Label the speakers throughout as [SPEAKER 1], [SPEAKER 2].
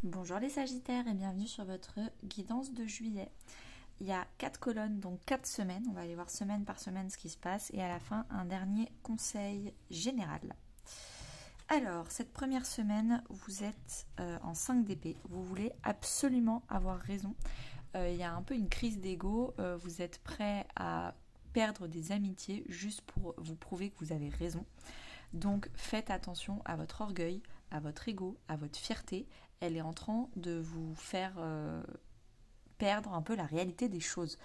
[SPEAKER 1] Bonjour les Sagittaires et bienvenue sur votre guidance de juillet. Il y a 4 colonnes, donc 4 semaines. On va aller voir semaine par semaine ce qui se passe et à la fin un dernier conseil général. Alors, cette première semaine, vous êtes en 5 d'épée. Vous voulez absolument avoir raison. Il y a un peu une crise d'ego. Vous êtes prêt à perdre des amitiés juste pour vous prouver que vous avez raison. Donc faites attention à votre orgueil, à votre ego, à votre fierté. Elle est en train de vous faire perdre un peu la réalité des choses.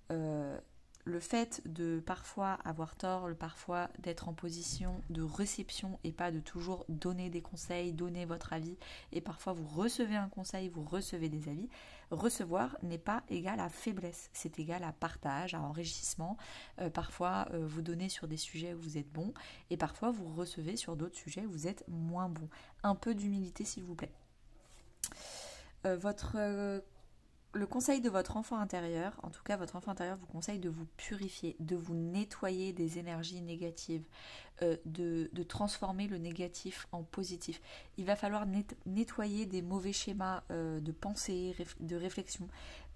[SPEAKER 1] Le fait de parfois avoir tort, parfois d'être en position de réception et pas de toujours donner des conseils, donner votre avis, et parfois vous recevez un conseil, vous recevez des avis, recevoir n'est pas égal à faiblesse, c'est égal à partage, à enrichissement. Parfois vous donnez sur des sujets où vous êtes bon, et parfois vous recevez sur d'autres sujets où vous êtes moins bon. Un peu d'humilité s'il vous plaît. Le conseil de votre enfant intérieur, en tout cas votre enfant intérieur vous conseille de vous purifier, de vous nettoyer des énergies négatives, de transformer le négatif en positif. Il va falloir nettoyer des mauvais schémas de pensée, de réflexion.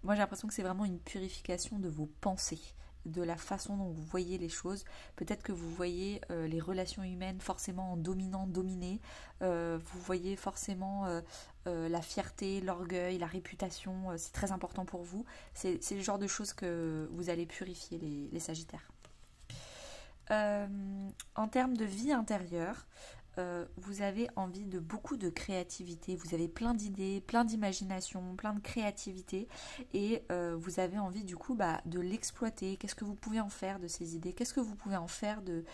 [SPEAKER 1] Moi j'ai l'impression que c'est vraiment une purification de vos pensées, de la façon dont vous voyez les choses. Peut-être que vous voyez les relations humaines forcément en dominant-dominé. Vous voyez forcément la fierté, l'orgueil, la réputation. C'est très important pour vous. C'est le genre de choses que vous allez purifier les Sagittaires. En termes de vie intérieure, vous avez envie de beaucoup de créativité, vous avez plein d'idées, plein d'imagination, plein de créativité et vous avez envie du coup de l'exploiter. Qu'est-ce que vous pouvez en faire de ces idées? Qu'est-ce que vous pouvez en faire de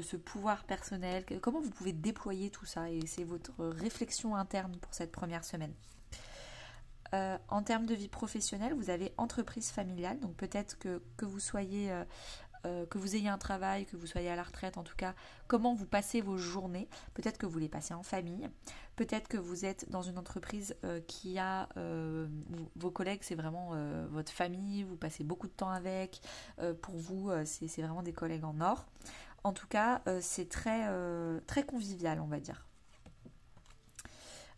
[SPEAKER 1] ce pouvoir personnel? Comment vous pouvez déployer tout ça? Et c'est votre réflexion interne pour cette première semaine. En termes de vie professionnelle, vous avez entreprise familiale, donc peut-être que vous soyez... que vous ayez un travail, que vous soyez à la retraite, en tout cas, comment vous passez vos journées. Peut-être que vous les passez en famille, peut-être que vous êtes dans une entreprise qui a vos collègues, c'est vraiment votre famille, vous passez beaucoup de temps avec, pour vous, c'est vraiment des collègues en or. En tout cas, c'est très convivial, on va dire.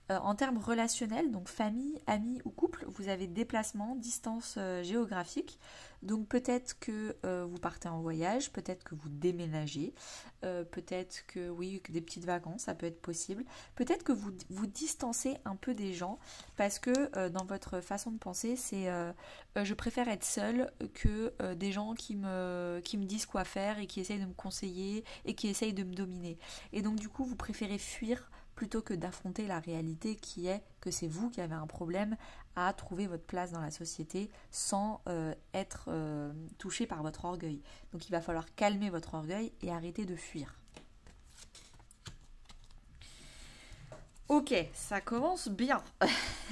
[SPEAKER 1] En termes relationnels, donc famille, amis ou couple, vous avez déplacement, distance géographique. Donc peut-être que vous partez en voyage, peut-être que vous déménagez, peut-être que oui, que des petites vacances, ça peut être possible. Peut-être que vous vous distancez un peu des gens parce que dans votre façon de penser, c'est je préfère être seule que des gens qui me disent quoi faire et qui essayent de me conseiller et qui essayent de me dominer. Et donc du coup, vous préférez fuir plutôt que d'affronter la réalité qui est que c'est vous qui avez un problème à trouver votre place dans la société sans être touché par votre orgueil. Donc il va falloir calmer votre orgueil et arrêter de fuir. Ok, ça commence bien,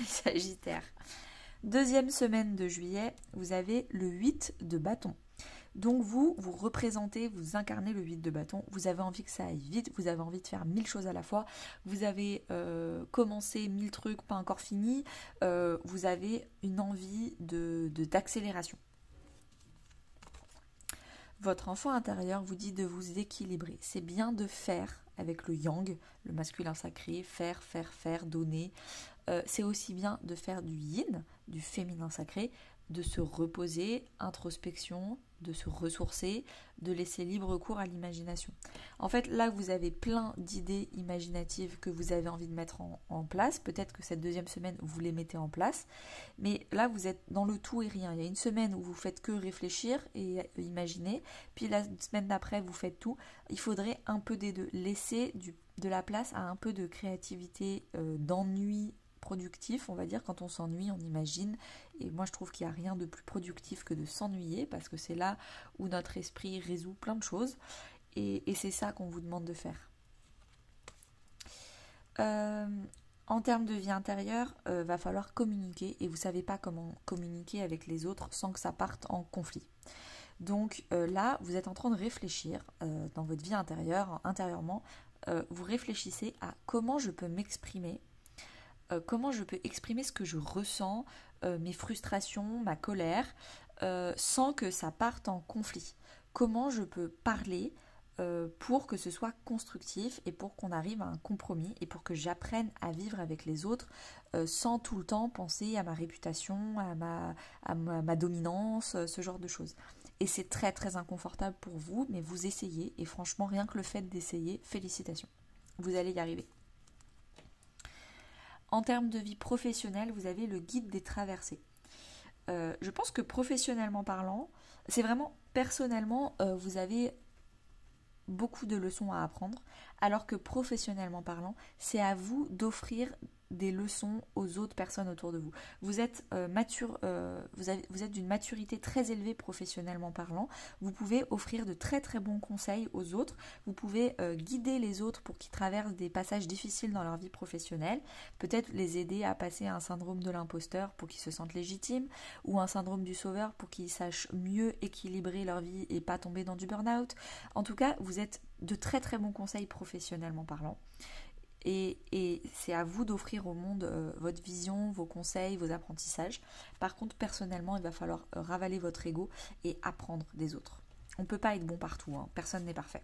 [SPEAKER 1] Sagittaire. Deuxième semaine de juillet, vous avez le 8 de bâton. Donc vous représentez, vous incarnez le 8 de bâton, vous avez envie que ça aille vite, vous avez envie de faire 1000 choses à la fois, vous avez commencé 1000 trucs pas encore finis, vous avez une envie d'accélération. Votre enfant intérieur vous dit de vous équilibrer. C'est bien de faire avec le yang, le masculin sacré, faire, donner. C'est aussi bien de faire du yin, du féminin sacré, de se reposer, introspection, de se ressourcer, de laisser libre cours à l'imagination. En fait, là, vous avez plein d'idées imaginatives que vous avez envie de mettre en place. Peut-être que cette deuxième semaine, vous les mettez en place. Mais là, vous êtes dans le tout et rien. Il y a une semaine où vous faites que réfléchir et imaginer. Puis la semaine d'après, vous faites tout. Il faudrait un peu des deux. Laisser de la place à un peu de créativité, d'ennui productif, on va dire. Quand on s'ennuie, on imagine, et moi je trouve qu'il n'y a rien de plus productif que de s'ennuyer, parce que c'est là où notre esprit résout plein de choses, et c'est ça qu'on vous demande de faire. En termes de vie intérieure, va falloir communiquer, et vous ne savez pas comment communiquer avec les autres sans que ça parte en conflit. Donc là, vous êtes en train de réfléchir dans votre vie intérieure, intérieurement, vous réfléchissez à comment je peux m'exprimer, comment je peux exprimer ce que je ressens, mes frustrations, ma colère, sans que ça parte en conflit. Comment je peux parler pour que ce soit constructif et pour qu'on arrive à un compromis et pour que j'apprenne à vivre avec les autres sans tout le temps penser à ma réputation, à ma dominance, ce genre de choses. Et c'est très très inconfortable pour vous, mais vous essayez et franchement rien que le fait d'essayer, félicitations. Vous allez y arriver. En termes de vie professionnelle, vous avez le guide des traversées. Je pense que professionnellement parlant, c'est vraiment personnellement, vous avez beaucoup de leçons à apprendre, alors que professionnellement parlant, c'est à vous d'offrir des leçons aux autres personnes autour de vous. Vous êtes mature, vous êtes d'une maturité très élevée professionnellement parlant. Vous pouvez offrir de très très bons conseils aux autres. Vous pouvez guider les autres pour qu'ils traversent des passages difficiles dans leur vie professionnelle. Peut-être les aider à passer un syndrome de l'imposteur pour qu'ils se sentent légitimes, ou un syndrome du sauveur pour qu'ils sachent mieux équilibrer leur vie et pas tomber dans du burn-out. En tout cas, vous êtes de très très bons conseils professionnellement parlant. Et c'est à vous d'offrir au monde votre vision, vos conseils, vos apprentissages. Par contre, personnellement, il va falloir ravaler votre ego et apprendre des autres. On ne peut pas être bon partout, hein. Personne n'est parfait.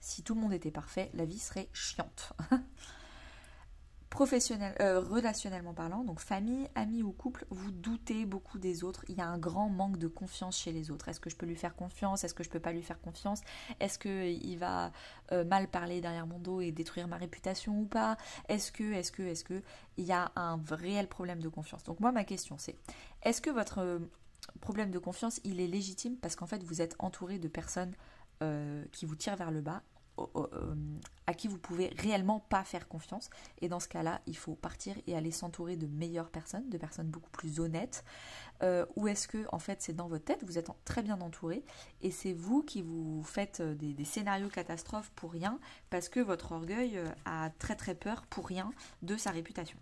[SPEAKER 1] Si tout le monde était parfait, la vie serait chiante. Relationnellement parlant, donc famille, amis ou couple, vous doutez beaucoup des autres. Il y a un grand manque de confiance chez les autres. Est-ce que je peux lui faire confiance? Est-ce que je peux pas lui faire confiance? Est-ce qu'il va mal parler derrière mon dos et détruire ma réputation ou pas? Est-ce que il y a un réel problème de confiance? Donc moi, ma question c'est, est-ce que votre problème de confiance, il est légitime parce qu'en fait, vous êtes entouré de personnes qui vous tirent vers le bas, à qui vous pouvez réellement pas faire confiance, et dans ce cas-là il faut partir et aller s'entourer de meilleures personnes, de personnes beaucoup plus honnêtes, ou est-ce que en fait c'est dans votre tête, vous êtes très bien entouré et c'est vous qui vous faites des scénarios catastrophes pour rien parce que votre orgueil a très très peur pour rien de sa réputation.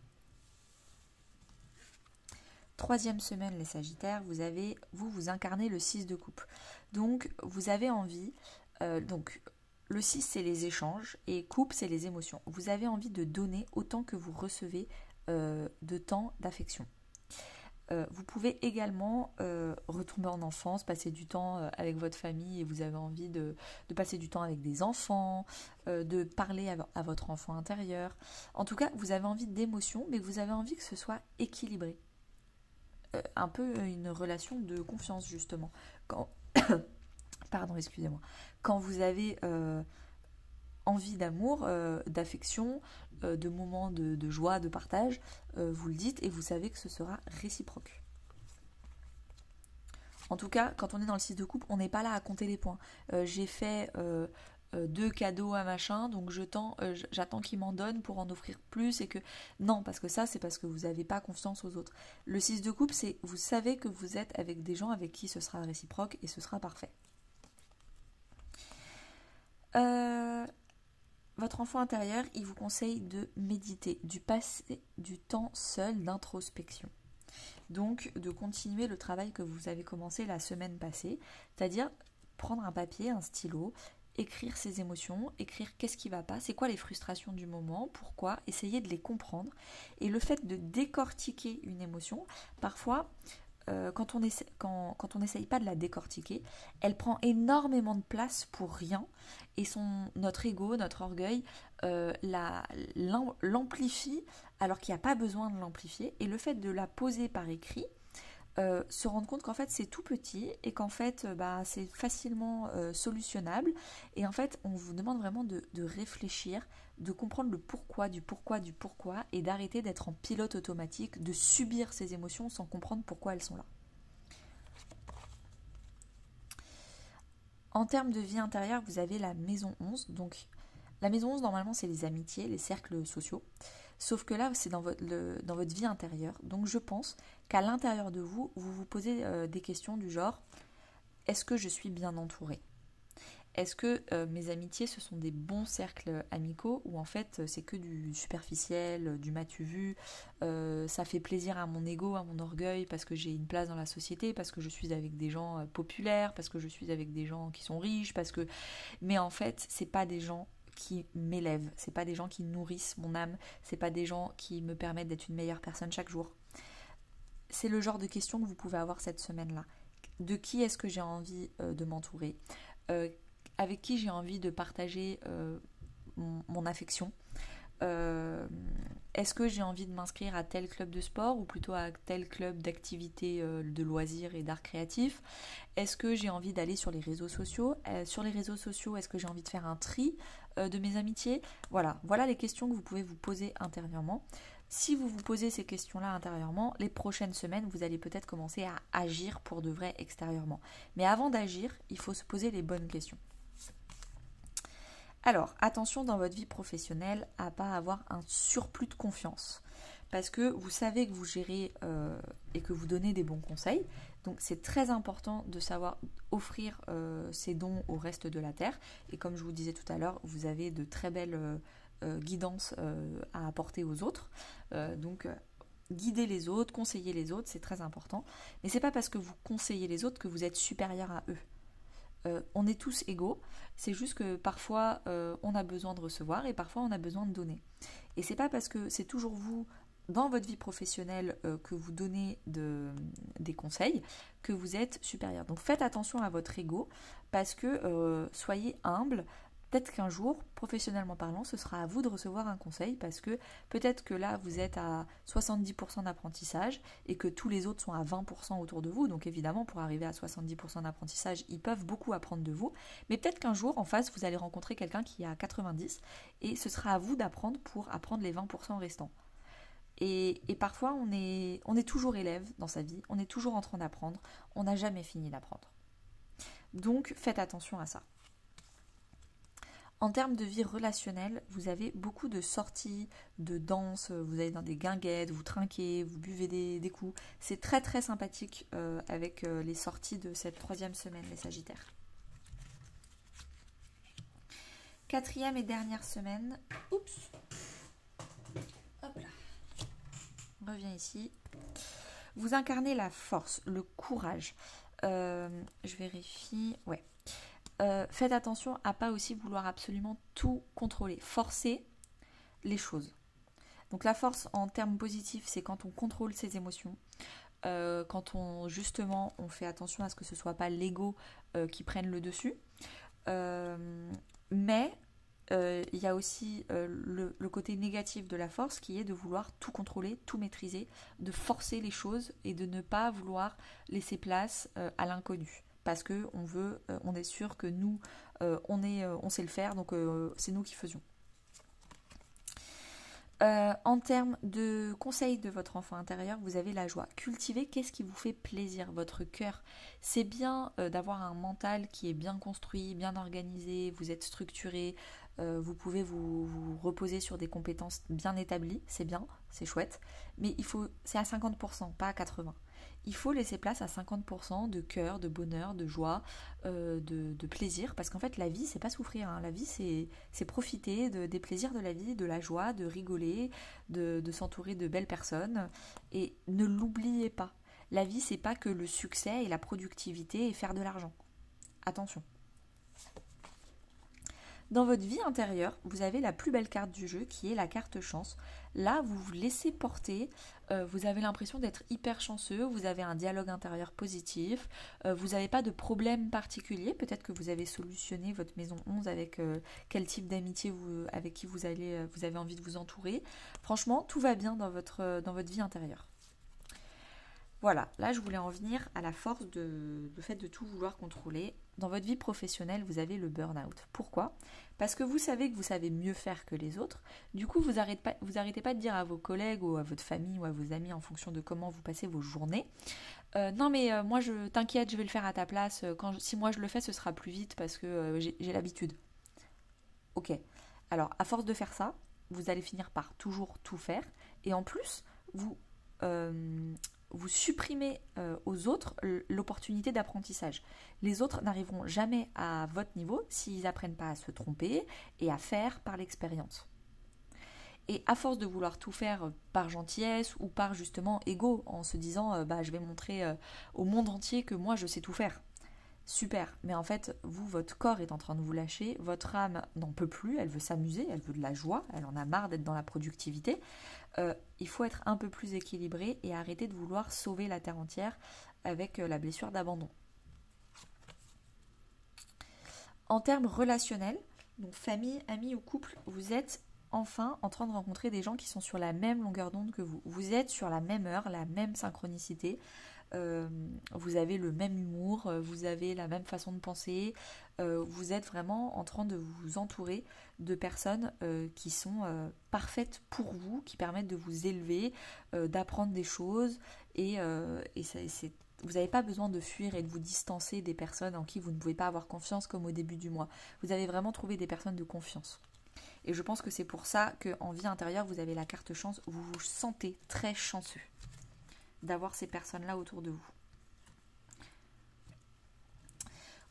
[SPEAKER 1] Troisième semaine, les Sagittaires, vous incarnez le 6 de coupe, donc vous avez envie donc le 6, c'est les échanges et coupe, c'est les émotions. Vous avez envie de donner autant que vous recevez de temps d'affection. Vous pouvez également retomber en enfance, passer du temps avec votre famille et vous avez envie de passer du temps avec des enfants, de parler à votre enfant intérieur. En tout cas, vous avez envie d'émotions, mais vous avez envie que ce soit équilibré. Un peu une relation de confiance, justement. Pardon, excusez-moi. Quand vous avez envie d'amour, d'affection, de moments de joie, de partage, vous le dites et vous savez que ce sera réciproque. En tout cas, quand on est dans le 6 de coupe, on n'est pas là à compter les points. J'ai fait 2 cadeaux à machin, donc j'attends qu'il m'en donne pour en offrir plus et que... Non, parce que ça, c'est parce que vous n'avez pas confiance aux autres. Le 6 de coupe, c'est vous savez que vous êtes avec des gens avec qui ce sera réciproque et ce sera parfait. Votre enfant intérieur, il vous conseille de méditer, de passer du temps seul d'introspection. Donc, de continuer le travail que vous avez commencé la semaine passée, c'est-à-dire prendre un papier, un stylo, écrire ses émotions, écrire qu'est-ce qui ne va pas, c'est quoi les frustrations du moment, pourquoi, essayer de les comprendre. Et le fait de décortiquer une émotion, parfois... quand on n'essaye pas de la décortiquer, elle prend énormément de place pour rien et notre ego, notre orgueil l'amplifie alors qu'il n'y a pas besoin de l'amplifier, et le fait de la poser par écrit, se rendre compte qu'en fait c'est tout petit et qu'en fait c'est facilement solutionnable, et en fait on vous demande vraiment de réfléchir, de comprendre le pourquoi du pourquoi et d'arrêter d'être en pilote automatique, de subir ces émotions sans comprendre pourquoi elles sont là. En termes de vie intérieure, vous avez la maison 11, donc la maison 11 normalement c'est les amitiés, les cercles sociaux. Sauf que là, c'est dans votre vie intérieure. Donc je pense qu'à l'intérieur de vous, vous vous posez des questions du genre, est-ce que je suis bien entourée? Est-ce que mes amitiés, ce sont des bons cercles amicaux, ou en fait c'est que du superficiel, du m'as-tu vu, ça fait plaisir à mon ego, à mon orgueil, parce que j'ai une place dans la société, parce que je suis avec des gens populaires, parce que je suis avec des gens qui sont riches, mais en fait, c'est pas des gens qui m'élèvent, c'est pas des gens qui nourrissent mon âme, c'est pas des gens qui me permettent d'être une meilleure personne chaque jour. C'est le genre de questions que vous pouvez avoir cette semaine-là. De qui est-ce que j'ai envie de m'entourer? avec qui j'ai envie de partager mon affection. Est-ce que j'ai envie de m'inscrire à tel club de sport ou plutôt à tel club d'activités de loisirs et d'art créatif? Est-ce que j'ai envie d'aller sur les réseaux sociaux? Sur les réseaux sociaux, est-ce que j'ai envie de faire un tri de mes amitiés? Voilà les questions que vous pouvez vous poser intérieurement. Si vous vous posez ces questions-là intérieurement, les prochaines semaines, vous allez peut-être commencer à agir pour de vrai extérieurement. Mais avant d'agir, il faut se poser les bonnes questions. Alors, attention dans votre vie professionnelle à ne pas avoir un surplus de confiance. Parce que vous savez que vous gérez et que vous donnez des bons conseils. Donc, c'est très important de savoir offrir ces dons au reste de la Terre. Et comme je vous disais tout à l'heure, vous avez de très belles guidances à apporter aux autres. Donc, guider les autres, conseiller les autres, c'est très important. Mais ce n'est pas parce que vous conseillez les autres que vous êtes supérieur à eux. On est tous égaux, c'est juste que parfois on a besoin de recevoir et parfois on a besoin de donner. Et c'est pas parce que c'est toujours vous, dans votre vie professionnelle, que vous donnez des conseils, que vous êtes supérieur. Donc faites attention à votre ego, parce que soyez humble. Peut-être qu'un jour, professionnellement parlant, ce sera à vous de recevoir un conseil parce que peut-être que là, vous êtes à 70% d'apprentissage et que tous les autres sont à 20% autour de vous. Donc évidemment, pour arriver à 70% d'apprentissage, ils peuvent beaucoup apprendre de vous. Mais peut-être qu'un jour, en face, vous allez rencontrer quelqu'un qui est à 90 et ce sera à vous d'apprendre pour apprendre les 20% restants. Et parfois, on est toujours élève dans sa vie, on est toujours en train d'apprendre, on n'a jamais fini d'apprendre. Donc faites attention à ça. En termes de vie relationnelle, vous avez beaucoup de sorties, de danse, vous allez dans des guinguettes, vous trinquez, vous buvez des coups. C'est très très sympathique avec les sorties de cette 3e semaine, les Sagittaires. 4e et dernière semaine. Oups. Hop là. Reviens ici. Vous incarnez la force, le courage. Je vérifie. Ouais. Faites attention à pas aussi vouloir absolument tout contrôler, forcer les choses. Donc la force en termes positifs, c'est quand on contrôle ses émotions, quand on fait attention à ce que ce soit pas l'ego qui prenne le dessus. Mais il y a aussi le côté négatif de la force qui est de vouloir tout contrôler, tout maîtriser, de forcer les choses et de ne pas vouloir laisser place à l'inconnu. Parce que on est sûr que nous, on sait le faire, donc c'est nous qui faisions. En termes de conseils de votre enfant intérieur, vous avez la joie. Cultivez qu'est-ce qui vous fait plaisir, votre cœur. C'est bien d'avoir un mental qui est bien construit, bien organisé, vous êtes structuré, vous pouvez vous reposer sur des compétences bien établies, c'est bien, c'est chouette, mais c'est à 50%, pas à 80%. Il faut laisser place à 50% de cœur, de bonheur, de joie, de plaisir, parce qu'en fait la vie c'est pas souffrir, hein. La vie c'est profiter des plaisirs de la vie, de la joie, de rigoler, de s'entourer de belles personnes, et ne l'oubliez pas, la vie c'est pas que le succès et la productivité et faire de l'argent. Attention. Dans votre vie intérieure, vous avez la plus belle carte du jeu qui est la carte chance. Là, vous vous laissez porter, vous avez l'impression d'être hyper chanceux, vous avez un dialogue intérieur positif, vous n'avez pas de problème particulier. Peut-être que vous avez solutionné votre maison 11 avec quel type d'amitié avec qui vous avez envie de vous entourer. Franchement, tout va bien dans votre vie intérieure. Voilà, là je voulais en venir à la force du fait de tout vouloir contrôler. Dans votre vie professionnelle, vous avez le burn-out. Pourquoi ? Parce que vous savez que vous savez mieux faire que les autres. Du coup, vous arrêtez pas de dire à vos collègues ou à votre famille ou à vos amis en fonction de comment vous passez vos journées. Non mais moi, t'inquiète, je vais le faire à ta place. Si moi je le fais, ce sera plus vite parce que j'ai l'habitude. Ok. Alors, à force de faire ça, vous allez finir par toujours tout faire. Et en plus, vous supprimez aux autres l'opportunité d'apprentissage. Les autres n'arriveront jamais à votre niveau s'ils n'apprennent pas à se tromper et à faire par l'expérience. Et à force de vouloir tout faire par gentillesse ou par justement ego, en se disant je vais montrer au monde entier que moi je sais tout faire. Super, mais en fait, votre corps est en train de vous lâcher, votre âme n'en peut plus, elle veut s'amuser, elle veut de la joie, elle en a marre d'être dans la productivité. Il faut être un peu plus équilibré et arrêter de vouloir sauver la terre entière avec la blessure d'abandon. En termes relationnels, donc famille, amis ou couple, vous êtes enfin en train de rencontrer des gens qui sont sur la même longueur d'onde que vous. Vous êtes sur la même heure, la même synchronicité. Vous avez le même humour, vous avez la même façon de penser, vous êtes vraiment en train de vous entourer de personnes qui sont parfaites pour vous, qui permettent de vous élever, d'apprendre des choses vous n'avez pas besoin de fuir et de vous distancer des personnes en qui vous ne pouvez pas avoir confiance comme au début du mois. Vous avez vraiment trouvé des personnes de confiance. Et je pense que c'est pour ça qu'en vie intérieure, vous avez la carte chance, vous vous sentez très chanceux d'avoir ces personnes-là autour de vous.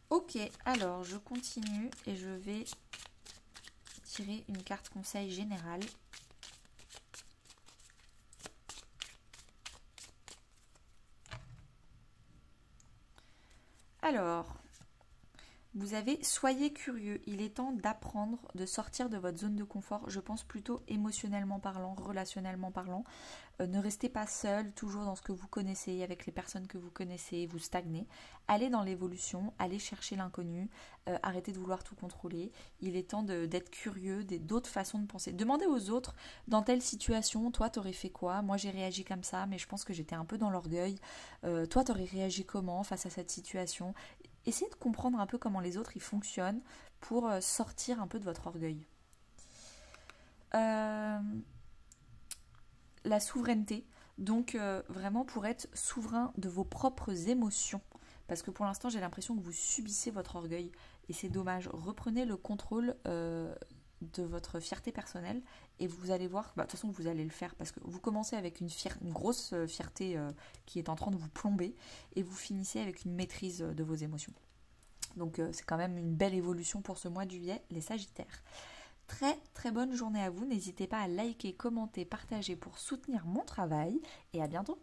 [SPEAKER 1] Ok, alors je continue et je vais tirer une carte conseil général. Alors, vous avez « Soyez curieux, il est temps d'apprendre, de sortir de votre zone de confort », je pense plutôt émotionnellement parlant, relationnellement parlant. Ne restez pas seul, toujours dans ce que vous connaissez, avec les personnes que vous connaissez, vous stagnez. Allez dans l'évolution, allez chercher l'inconnu, arrêtez de vouloir tout contrôler. Il est temps d'être curieux, d'autres façons de penser. Demandez aux autres, dans telle situation, toi t'aurais fait quoi? Moi j'ai réagi comme ça, mais je pense que j'étais un peu dans l'orgueil. Toi t'aurais réagi comment face à cette situation? Essayez de comprendre un peu comment les autres ils fonctionnent pour sortir un peu de votre orgueil. La souveraineté, donc vraiment pour être souverain de vos propres émotions, parce que pour l'instant j'ai l'impression que vous subissez votre orgueil et c'est dommage. Reprenez le contrôle de votre fierté personnelle et vous allez voir, de toute façon vous allez le faire parce que vous commencez avec une grosse fierté qui est en train de vous plomber et vous finissez avec une maîtrise de vos émotions. Donc c'est quand même une belle évolution pour ce mois de juillet, les Sagittaires. Très très bonne journée à vous, n'hésitez pas à liker, commenter, partager pour soutenir mon travail et à bientôt.